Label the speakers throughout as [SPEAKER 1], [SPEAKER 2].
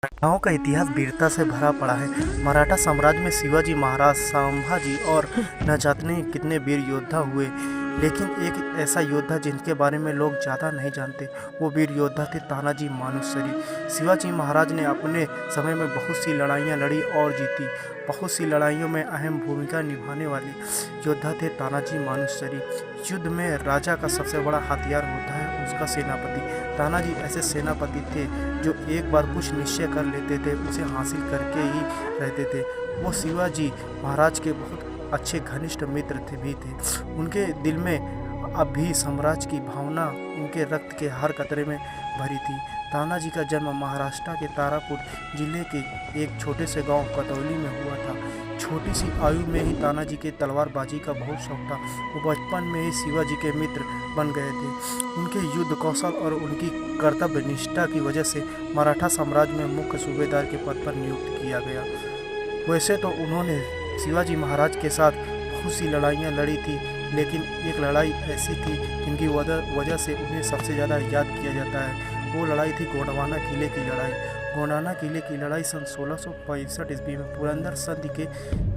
[SPEAKER 1] गाँव का इतिहास वीरता से भरा पड़ा है। मराठा साम्राज्य में शिवाजी महाराज, संभाजी और न जाने कितने वीर योद्धा हुए, लेकिन एक ऐसा योद्धा जिनके बारे में लोग ज़्यादा नहीं जानते, वो वीर योद्धा थे तानाजी मालुसरे। शिवाजी महाराज ने अपने समय में बहुत सी लड़ाइयाँ लड़ी और जीती। बहुत सी लड़ाइयों में अहम भूमिका निभाने वाले योद्धा थे तानाजी मालुसरे। युद्ध में राजा का सबसे बड़ा हथियार होता है उसका सेनापति। तानाजी ऐसे सेनापति थे जो एक बार कुछ निश्चय कर लेते थे, उसे हासिल करके ही रहते थे। वो शिवाजी महाराज के बहुत अच्छे घनिष्ठ मित्र थे। उनके दिल में अब भी साम्राज्य की भावना उनके रक्त के हर कतरे में भरी थी। तानाजी का जन्म महाराष्ट्र के तारापुर जिले के एक छोटे से गांव कतौली में हुआ था। छोटी सी आयु में ही तानाजी के तलवारबाजी का बहुत शौक था। वो बचपन में ही शिवाजी के मित्र बन गए थे। उनके युद्ध कौशल और उनकी कर्तव्य निष्ठा की वजह से मराठा साम्राज्य में मुख्य सूबेदार के पद पर नियुक्त किया गया। वैसे तो उन्होंने शिवाजी महाराज के साथ बहुत सी लड़ाइयाँ लड़ी थी, लेकिन एक लड़ाई ऐसी थी जिनकी वजह से उन्हें सबसे ज़्यादा याद किया जाता है। वो लड़ाई थी गोंडवाना किले की लड़ाई। गोंडवाना किले की लड़ाई सन 1665 ईस्वी में पुरंदर संधि के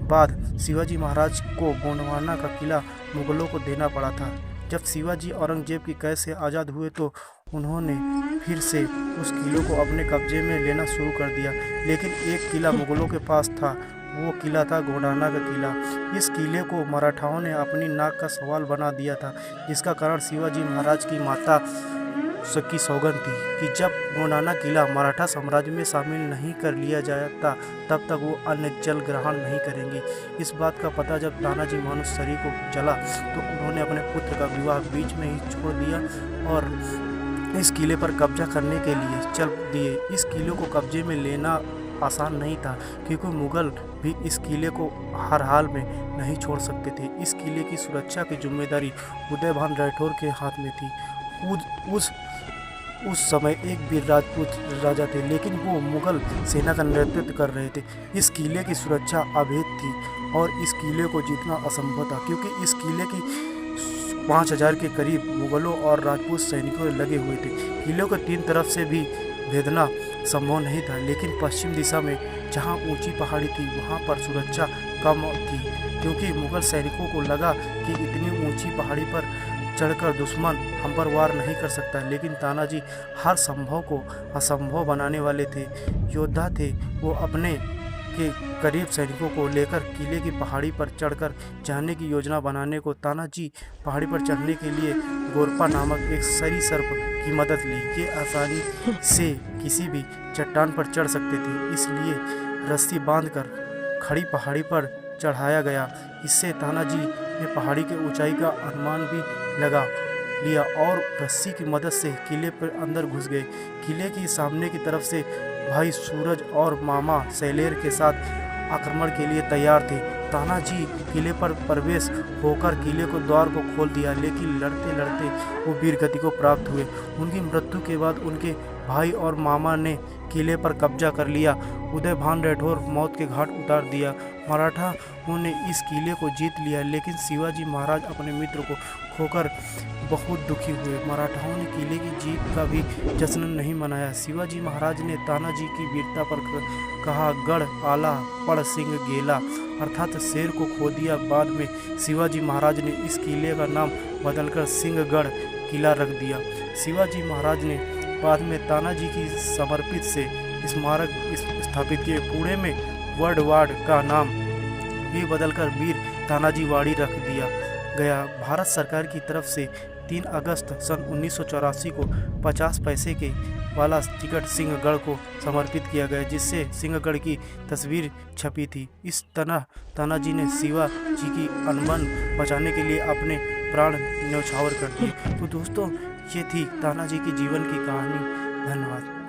[SPEAKER 1] बाद शिवाजी महाराज को गोंडवाना का किला मुगलों को देना पड़ा था। जब शिवाजी औरंगजेब की कैद से आज़ाद हुए तो उन्होंने फिर से उस किले को अपने कब्जे में लेना शुरू कर दिया, लेकिन एक किला मुगलों के पास था। वो किला था गोंडवाना का किला। इस किले को मराठाओं ने अपनी नाक का सवाल बना दिया था, जिसका कारण शिवाजी महाराज की माता की सौगंध थी कि जब गोंडवाना किला मराठा साम्राज्य में शामिल नहीं कर लिया जाता तब तक वो अन्य जल ग्रहण नहीं करेंगे। इस बात का पता जब तानाजी मालुसरे को चला तो उन्होंने अपने पुत्र का विवाह बीच में ही छोड़ दिया और इस किले पर कब्जा करने के लिए चल दिए। इस किले को कब्जे में लेना आसान नहीं था, क्योंकि मुगल भी इस किले को हर हाल में नहीं छोड़ सकते थे। इस किले की सुरक्षा की जिम्मेदारी उदयभान राठौर के हाथ में थी। उस समय एक वीर राजपूत राजा थे, लेकिन वो मुगल सेना का नेतृत्व कर रहे थे। इस किले की सुरक्षा अभेद थी और इस किले को जीतना असंभव था, क्योंकि इस किले की 5000 के करीब मुगलों और राजपूत सैनिकों लगे हुए थे। किले को तीन तरफ से भी भेदना संभव नहीं था, लेकिन पश्चिम दिशा में जहां ऊंची पहाड़ी थी वहां पर सुरक्षा कम थी, क्योंकि मुगल सैनिकों को लगा कि इतनी ऊंची पहाड़ी पर चढ़कर दुश्मन हम पर वार नहीं कर सकता। लेकिन तानाजी हर संभव को असंभव बनाने वाले थे, योद्धा थे। वो अपने के करीब सैनिकों को लेकर किले की पहाड़ी पर चढ़कर जाने की योजना बनाने को तानाजी पहाड़ी पर चढ़ने के लिए गोरपा नामक एक सरी सर्प की मदद ली। ये आसानी से किसी भी चट्टान पर चढ़ सकते थे, इसलिए रस्सी बांधकर खड़ी पहाड़ी पर चढ़ाया गया। इससे तानाजी ने पहाड़ी की ऊंचाई का अनुमान भी लगा लिया और रस्सी की मदद से किले पर अंदर घुस गए। किले की सामने की तरफ से भाई सूरज और मामा सैलेर के साथ आक्रमण के लिए तैयार थे। तानाजी किले पर प्रवेश होकर किले को द्वार को खोल दिया, लेकिन लड़ते लड़ते वो वीर गति को प्राप्त हुए। उनकी मृत्यु के बाद उनके भाई और मामा ने किले पर कब्जा कर लिया। उदयभान राठौर मौत के घाट उतार दिया। मराठाओं ने इस किले को जीत लिया, लेकिन शिवाजी महाराज अपने मित्र को खोकर बहुत दुखी हुए। मराठाओं ने किले की जीत का भी जश्न नहीं मनाया। शिवाजी महाराज ने तानाजी की वीरता पर कहा, गढ़ आला पड़ सिंह गेला, अर्थात शेर को खो दिया। बाद में शिवाजी महाराज ने इस किले का नाम बदलकर सिंहगढ़ किला रख दिया। शिवाजी महाराज ने बाद में तानाजी की समर्पित से स्मारक स्थापित किए। पुणे में वर्डवाड़ का नाम भी बदलकर वीर तानाजी वाड़ी रख दिया गया। भारत सरकार की तरफ से 3 अगस्त सन 1984 को 50 पैसे के वाला टिकट सिंहगढ़ को समर्पित किया गया, जिससे सिंहगढ़ की तस्वीर छपी थी। इस तरह तानाजी ने शिवा जी की अनबन बचाने के लिए अपने प्राण न्यौछावर कर दिए। तो दोस्तों, ये थी तानाजी की जीवन की कहानी। धन्यवाद।